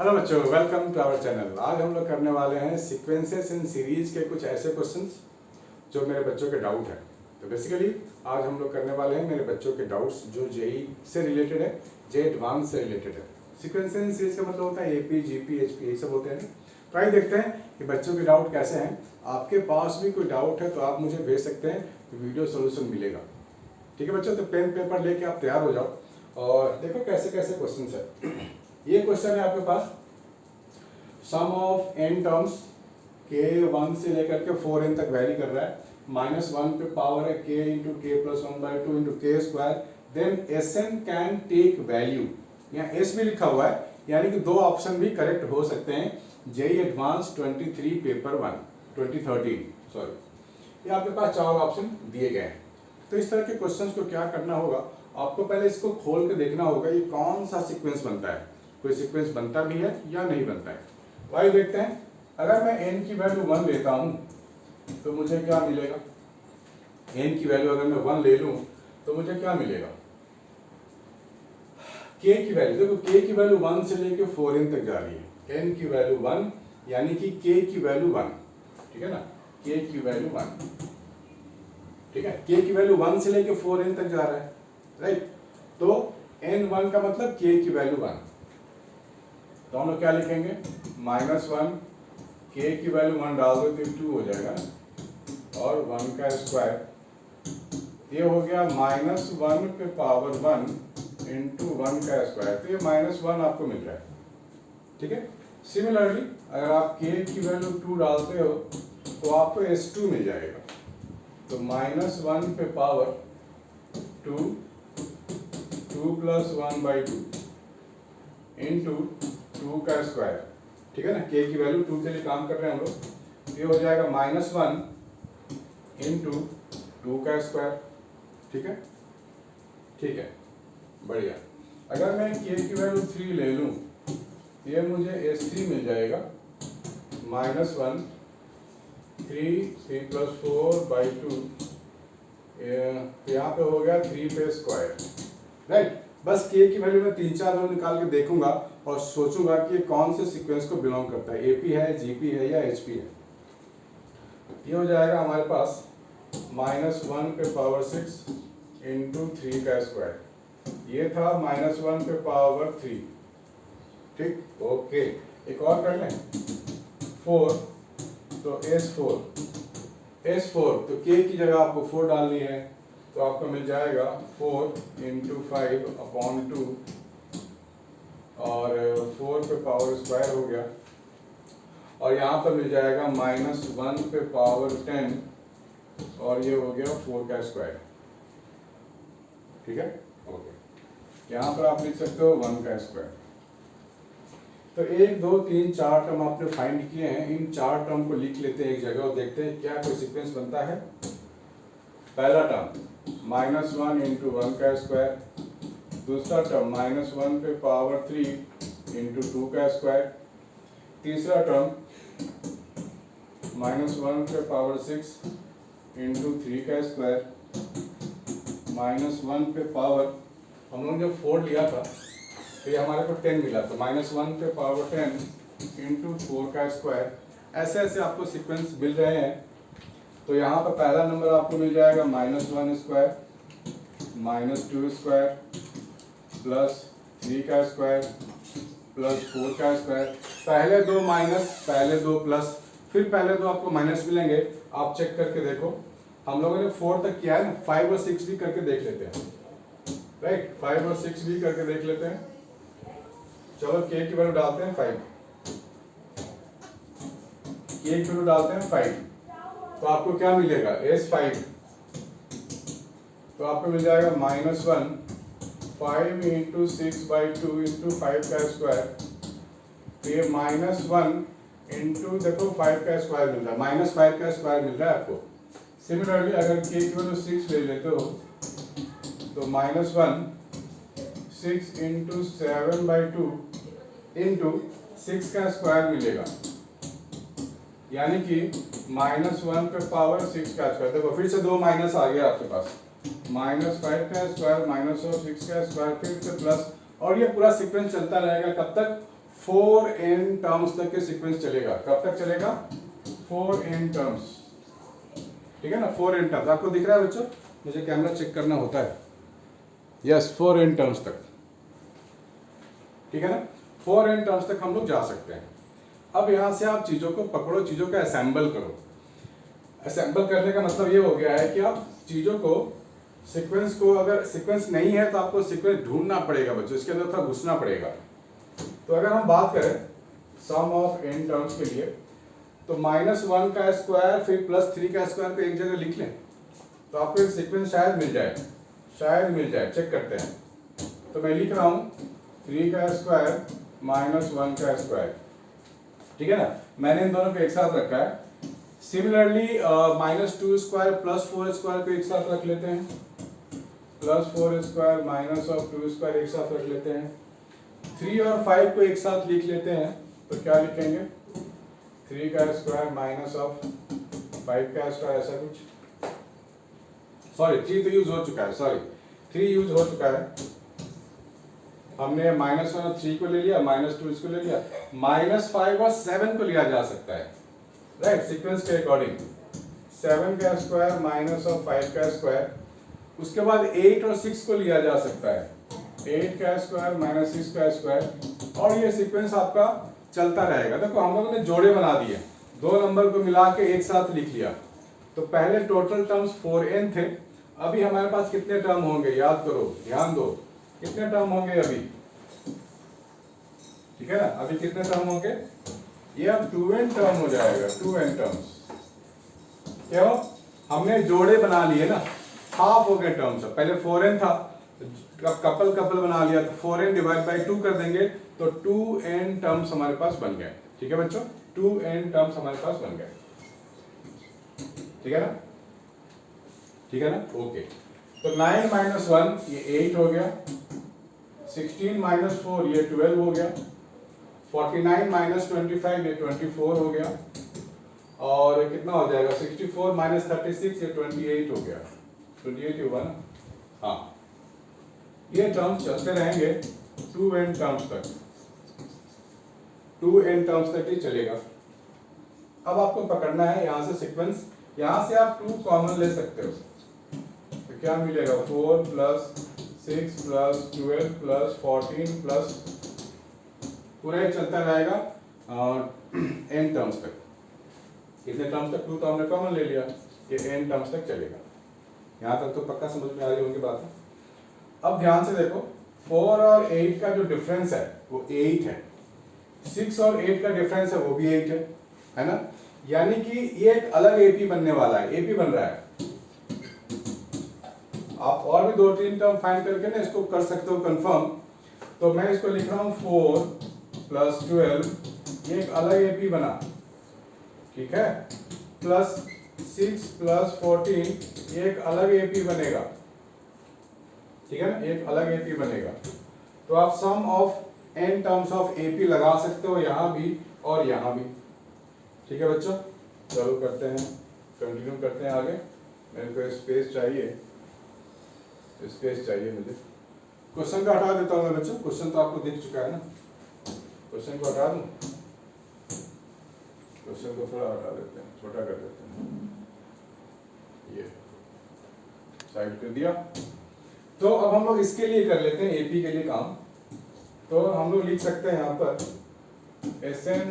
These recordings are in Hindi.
हेलो बच्चों, वेलकम टू आवर चैनल। आज हम लोग करने वाले हैं सीक्वेंसेस इन सीरीज के कुछ ऐसे क्वेश्चंस जो मेरे बच्चों के डाउट है। तो बेसिकली आज हम लोग करने वाले हैं मेरे बच्चों के डाउट्स जो जेई से रिलेटेड है, जे एडवांस से रिलेटेड है। सीक्वेंसेस इन सीरीज का मतलब होता है एपी, जीपी, एचपी, ये सब होते हैं। तो आइए देखते हैं कि बच्चों के डाउट कैसे हैं। आपके पास भी कोई डाउट है तो आप मुझे भेज सकते हैं, वीडियो सोल्यूशन मिलेगा। ठीक है बच्चों, तो पेन पेपर लेके आप तैयार हो जाओ और देखो कैसे कैसे क्वेश्चन है। ये क्वेश्चन है आपके पास, सम ऑफ एन टर्म्स के 1 से लेकर के 4n तक वैरी कर रहा है। -1 पे पावर है k into k plus 1/2 into k square, then Sn can take value. यहाँ S भी लिखा हुआ है, यानी कि दो ऑप्शन भी करेक्ट हो सकते हैं। जेई एडवांस 23 पेपर 1 2013 सॉरी, ये आपके पास चार ऑप्शन दिए गए हैं। तो इस तरह के क्वेश्चंस को क्या करना होगा, आपको पहले इसको खोल के देखना होगा ये कौन सा सीक्वेंस बनता है, कोई सीक्वेंस बनता भी है या नहीं बनता है। तो आइए देखते हैं। अगर मैं n की वैल्यू 1 लेता हूं तो मुझे क्या मिलेगा। n की वैल्यू अगर मैं 1 ले लूं तो मुझे क्या मिलेगा। k की वैल्यू देखो, k की वैल्यू 1 से लेके 4n तक जा रही है। n की वैल्यू 1 यानी कि k की वैल्यू 1, ठीक है ना, k की वैल्यू 1, ठीक है। k की वैल्यू 1 से लेके 4n तक जा रहा है, राइट। तो n1 का मतलब k की वैल्यू 1, तो हम लोग क्या लिखेंगे, -1, k की वैल्यू 1 डाल दो तो 2 हो जाएगा और 1 का स्क्वायर, ये हो गया -1 पे पावर 1 इंटू 1 का स्क्वायर, तो ये -1 आपको मिल रहा है, ठीक है। सिमिलरली अगर आप k की वैल्यू 2 डालते हो तो आपको S2 मिल जाएगा, तो -1 पे पावर 2 प्लस 1/2 इंटू 2 का स्क्वायर, ठीक है ना। k की वैल्यू 2 के लिए काम कर रहे हैं हम लोग, ये हो जाएगा -1 इंटू 2 का स्क्वायर, ठीक है, ठीक है, बढ़िया। अगर मैं k की वैल्यू 3 ले लूं, ये मुझे S3 मिल जाएगा, -1 3 प्लस 4/2, यहाँ पे हो गया 3 पे स्क्वायर, राइट। बस k की वैल्यू में 3-4 वैल्यू निकाल के देखूंगा और सोचूंगा कि कौन से सीक्वेंस को बिलोंग करता है, एपी है, जीपी है या एचपी है। ये हो जाएगा हमारे पास -1 पे पावर 6 इंटू 3 का स्क्वायर, ये था -1 पे पावर 3, ठीक, ओके। एक और कर लें, 4, तो S4 तो k की जगह आपको 4 डालनी है, तो आपको मिल जाएगा 4 इंटू 5/2 और 4 पे पावर स्क्वायर हो गया, और यहाँ पर मिल जाएगा -1 पे पावर 10 और ये हो गया 4 का स्क्वायर, ठीक है, ओके। यहाँ पर आप लिख सकते हो 1 का स्क्वायर। तो 1 2 3 4 टर्म आपने फाइंड किए हैं, इन 4 टर्म को लिख लेते हैं एक जगह और देखते हैं क्या कोई सीक्वेंस बनता है। पहला टर्म -1 इंटू 1 का स्क्वायर, दूसरा टर्म -1 पे पावर 3 इंटू 2 का स्क्वायर, तीसरा टर्म -1 पे पावर 6 इंटू 3 का स्क्वायर, -1 पे पावर, हम लोग जब 4 लिया था तो ये हमारे को 10 मिला, तो -1 पे पावर 10 इंटू 4 का स्क्वायर। ऐसे ऐसे आपको सीक्वेंस मिल रहे हैं। तो यहाँ पर पहला नंबर आपको मिल जाएगा -1 स्क्वायर, -2 स्क्वायर, प्लस 3 का स्क्वायर, प्लस 4 का स्क्वायर। पहले दो माइनस, पहले दो प्लस, फिर पहले दो आपको माइनस मिलेंगे। आप चेक करके देखो, हम लोगों ने 4 तक किया है ना, 5 और 6 भी करके देख लेते हैं, राइट। 5 और 6 भी करके देख लेते हैं। चलो k की वैल्यू डालते हैं 5, k की वैल्यू डालते हैं 5, तो आपको क्या मिलेगा, S5, तो आपको मिल जाएगा -1 5 इंटू 6/2 इंटू 5 का स्क्वायर, तो ये -1 इंटू देखो 5 का स्क्वायर मिल रहा है, -5 का स्क्वायर मिल रहा है आपको। सिमिलरली अगर k की वैल्यू 6 ले लेते हो तो -1 6 इंटू 7/2 इंटू 6 का स्क्वायर मिलेगा, यानी कि -1 पे पावर 6 का स्क्वायर। देखो फिर से दो माइनस आ गया आपके पास, -5 का स्क्वायर, -6 का स्क्वायर, फिर से प्लस, और ये पूरा सीक्वेंस चलता रहेगा कब तक, 4n टर्म्स तक के सीक्वेंस चलेगा। कब तक चलेगा? 4n टर्म्स, ठीक है ना, 4n टर्म्स। आपको दिख रहा है बच्चों? मुझे कैमरा चेक करना होता है। यस, 4n टर्म्स तक, ठीक है ना, 4n टर्म्स तक हम लोग जा सकते हैं। अब यहाँ से आप चीज़ों को पकड़ो, चीज़ों को असेंबल करो। असेंबल करने का मतलब ये हो गया है कि आप चीज़ों को, सीक्वेंस को, अगर सीक्वेंस नहीं है तो आपको सीक्वेंस ढूंढना पड़ेगा बच्चों, इसके अंदर थोड़ा घुसना पड़ेगा। तो अगर हम बात करें सम ऑफ n टर्म्स के लिए, तो -1 का स्क्वायर फिर +3 का स्क्वायर को एक जगह लिख लें तो आपको एक सीक्वेंस शायद मिल जाए, चेक करते हैं। तो मैं लिख रहा हूँ 3 का स्क्वायर -1 का स्क्वायर, ठीक है ना, मैंने इन दोनों को एक साथ रखा है। सिमिलरली -2 स्क्वायर +4 स्क्वायर को एक साथ रख लेते हैं, +4 स्क्वायर -2 स्क्वायर एक साथ रख लेते हैं। 3 और 5 को एक साथ लिख लेते हैं, तो क्या लिखेंगे? 3 का स्क्वायर -5 का स्क्वायर, ऐसा कुछ। सॉरी 3 तो यूज हो चुका है, 3 यूज हो चुका है। हमने -1 और 3 को ले लिया, -2 इसको ले लिया, -5 और 7 को लिया जा सकता है, राइट, सीक्वेंस के अकॉर्डिंग। 7 का स्क्वायर -5 का स्क्वायर, उसके बाद 8 और 6 को लिया जा सकता है, 8 का स्क्वायर -6 का स्क्वायर, और ये सीक्वेंस आपका चलता रहेगा। देखो हम लोगों ने जोड़े बना दिए, दो नंबर को मिला के एक साथ लिख लिया। तो पहले टोटल टर्म्स 4n थे, अभी हमारे पास कितने टर्म होंगे? याद करो, ध्यान दो, कितने टर्म होंगे अभी? ठीक है ना, अभी कितने टर्म होंगे? ये अब 2n टर्म हो जाएगा, 2n टर्म्स। क्यों? हमने जोड़े बना लिए ना, हाफ हो गए टर्म्स। पहले 4n था, कपल बना लिया, तो 4n डिवाइड बाई 2 कर देंगे तो 2n टर्म्स हमारे पास बन गए। ठीक है बच्चों, 2n टर्म्स हमारे पास बन गए, ठीक है ना, ठीक है ना, ओके। तो 9 - 1 ये 8 हो गया, 16 - 4 ये 12 हो गया, 49 - 25 ये 24 हो गया, और कितना हो जाएगा? 64 - 36 ये 28 हो गया, 28 ही हुआ ना, हाँ। ये टर्म्स चलते रहेंगे 2n टर्म्स तक, 2n टर्म्स तक ही चलेगा। अब आपको पकड़ना है यहाँ से सीक्वेंस, यहाँ से आप 2 कॉमन ले सकते हो, तो क्या मिलेगा? 4 + 6 + 12 + 14 प्लस, पूरा ही चलता रहेगा n टर्म्स तक। कितने टर्म्स तक? 2 तो हमने कॉमन ले लिया, ये n टर्म्स तक चलेगा। यहाँ तक तो पक्का समझ में आ रही होगी बात। अब ध्यान से देखो, 4 और 8 का जो डिफरेंस है वो 8 है, 6 और 8 का डिफरेंस है वो भी 8 है ना, यानी कि ये एक अलग एपी बनने वाला है, एपी बन रहा है। आप और भी 2-3 टर्म फाइंड करके ना इसको कर सकते हो कंफर्म। तो मैं इसको लिख रहा हूँ 4 + 12, ये एक अलग एपी बना, ठीक है, +6 + 14 ये एक अलग एपी बनेगा, ठीक है ना, एक अलग एपी बनेगा। तो आप sum of n terms of AP लगा सकते हो यहाँ भी और यहाँ भी, ठीक है बच्चों। चलो करते हैं, कंटिन्यू करते हैं आगे। मेरे को स्पेस चाहिए मुझे। क्वेश्चन को हटा देता हूँ मैं बच्चों, क्वेश्चन तो आपको दिख चुका है ना, क्वेश्चन को हटा दूँ, क्वेश्चन को थोड़ा हटा देते हैं, छोटा कर देते हैं, ये साइड कर दिया। तो अब हम लोग इसके लिए कर लेते हैं, एपी के लिए काम। तो हम लोग लिख सकते हैं यहाँ पर Sn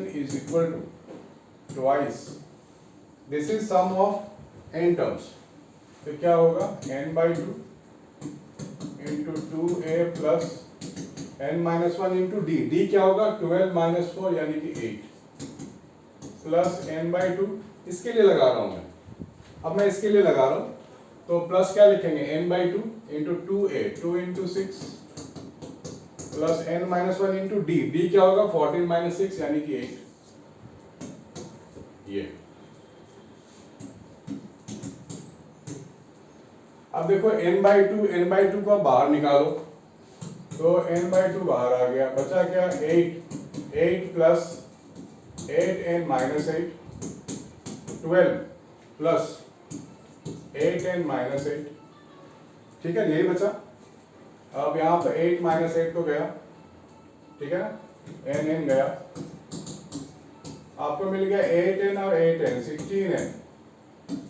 = twice, this is sum of n terms. तो क्या होगा? n/2 × 2a + n-1 × d, d क्या होगा? 12 - 4 यानी कि 8 प्लस n/2, इसके लिए लगा रहा हूं मैं, अब मैं इसके लिए लगा रहा हूं, तो प्लस क्या लिखेंगे? n/2 × 2a, 2 × 6 plus n-1 × d, d क्या होगा? 14 - 6 यानी कि 8। ये अब देखो n/2 को बाहर निकालो, तो n/2 बाहर आ गया, बचा क्या? 8 प्लस 8n - 8, 12 प्लस 8n - 8, ठीक है, यही बचा। अब यहाँ पर 8 - 8 तो गया, ठीक है ना, n गया, आपको मिल गया 8n और 8n 16n,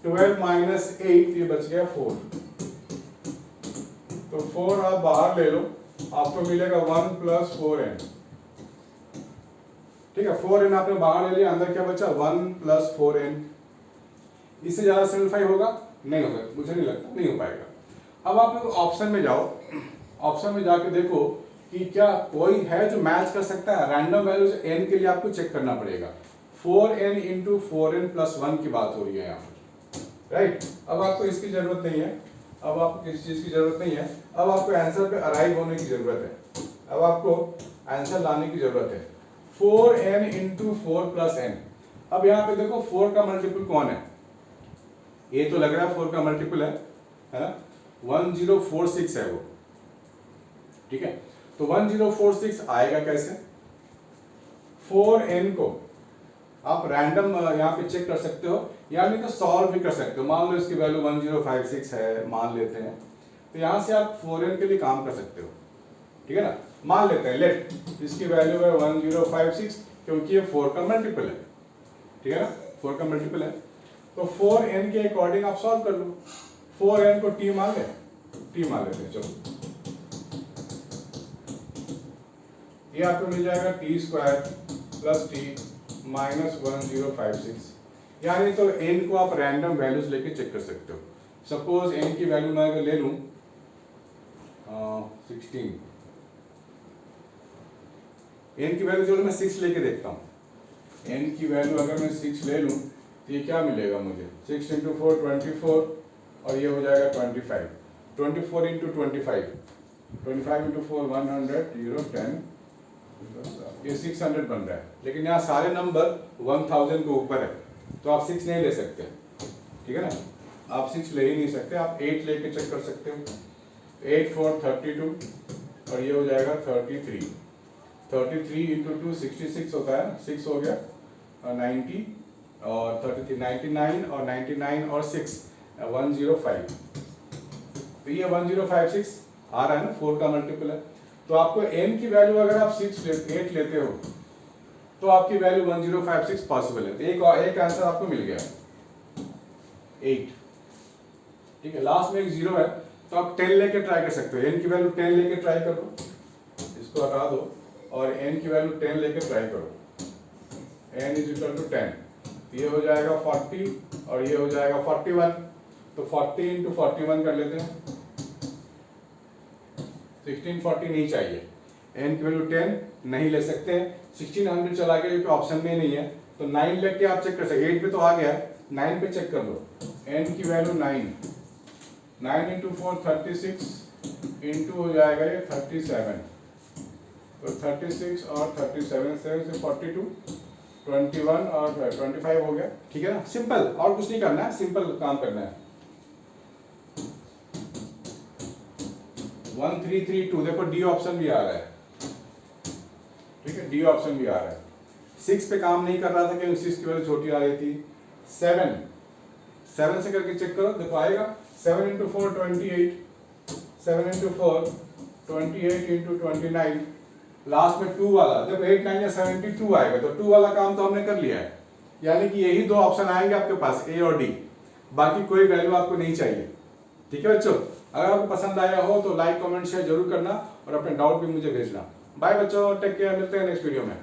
12 माइनस 8 ये बच गया 4, तो 4 आप बाहर ले लो, आपको मिलेगा 1 प्लस 4n। ठीक है, 4n आपने बाहर ले लिया, अंदर क्या बचा 1 प्लस 4n। इससे ज्यादा सिंपलीफाई होगा नहीं होगा, मुझे नहीं लगता, नहीं हो पाएगा। अब आप लोग ऑप्शन में जाओ, ऑप्शन में जाके देखो कि क्या कोई है जो मैच कर सकता है। रैंडम वैल्यूज n के लिए आपको चेक करना पड़ेगा। 4n इंटू 4n प्लस 1 की बात हो रही है यहाँ पर, राइट। अब आपको इसकी जरूरत नहीं है, अब आपको किसी चीज की जरूरत नहीं है, अब आपको आंसर पे अराइव होने की जरूरत है, अब आपको आंसर लाने की जरूरत है। 4n into 4 plus n। अब यहाँ पे देखो 4 का मल्टीपल कौन है, ये तो लग रहा है 4 का मल्टीपल है ना, 1046 है वो। ठीक है, तो 1046 आएगा कैसे? 4n को आप रैंडम यहाँ पे चेक कर सकते हो, या नहीं तो सॉल्व भी कर सकते हो। मान लो इसकी वैल्यू 1056 है, मान लेते हैं, तो यहाँ से आप 4n के लिए काम कर सकते हो। ठीक है ना, मान लेते हैं, लेट इसकी वैल्यू है 1056, क्योंकि ये 4 का मल्टीपल है। ठीक है ना, 4 का मल्टीपल है, तो 4n के अकॉर्डिंग आप सॉल्व कर लो। 4n को t मान ले, t मान लेते हैं, चलो ये आपको मिल जाएगा t square plus t minus 1056। यानी तो n को आप रैंडम वैल्यूज लेके चेक कर सकते हो। सपोज n की वैल्यू मैं अगर ले लूं 16, n की वैल्यू चलो मैं 6 लेके देखता हूं। n की वैल्यू अगर मैं 6 ले लूं तो ये क्या मिलेगा मुझे, 6 इंटू 4 24, और ये हो जाएगा 25, 24 इंटू 25, 25 इंटू 4 100, 0 10, ये 600 बन रहा है। लेकिन यहाँ सारे नंबर 1000 के ऊपर है, तो आप 6 नहीं ले सकते। ठीक है ना, आप 6 ले ही नहीं सकते, आप 8 लेके चेक कर सकते हो। 8 4 32, और ये हो जाएगा 33, 33 इंटू 2 66 होता है, 6 हो गया, और 90 और 33 99, और 99 और 6 105, तो ये 1056 आ रहा है ना, 4 का मल्टीपल है। तो आपको n की वैल्यू अगर आप 8 लेते हो तो आपकी वैल्यू 1056 पॉसिबल है। तो एक आंसर आपको मिल गया 8। ठीक है, लास्ट में एक 0 है, तो आप 10 लेके ट्राई कर सकते हो। n की वैल्यू 10 लेके ट्राई करो, इसको हटा दो, और n की वैल्यू 10 लेके ट्राई करो। n इज इक्वल टू 10, ये हो जाएगा 40 और ये हो जाएगा 41, तो 40 इंटू 41 कर लेते हैं। 1640 नहीं चाहिए, n की वैल्यू 10 नहीं ले सकते, 1600 चला गया क्योंकि ऑप्शन में नहीं है, तो 9 लेके आप चेक कर सकते। 8 पे तो आ गया, 9 पे चेक कर लो। n की वैल्यू 9, 9 इंटू 4 36, इंटू हो जाएगा ये 37, तो 36 और 37 से 42, 21 और 25 हो गया। ठीक है ना, सिंपल, और कुछ नहीं करना है, सिंपल काम करना है। 1332, देखो डी ऑप्शन भी आ रहा है। ठीक है, डी ऑप्शन भी आ रहा है। 6 पे काम नहीं कर रहा था क्योंकि 6 की वैल्यू छोटी आ रही थी। 7 से करके चेक करो, देखो आएगा 7 इंटू 4 28, 7 इंटू 4 28 इंटू 29, लास्ट में 2 वाला, देखो 8 9 या 72 आएगा, तो 2 वाला काम तो हमने कर लिया है। यानी कि यही 2 ऑप्शन आएंगे आपके पास, ए और डी, बाकी कोई वैल्यू आपको नहीं चाहिए। ठीक है बच्चों, अगर आपको पसंद आया हो तो लाइक कमेंट शेयर जरूर करना, और अपने डाउट भी मुझे भेजना। बाय बच्चों, टेक केयर, मिलते हैं नेक्स्ट वीडियो में।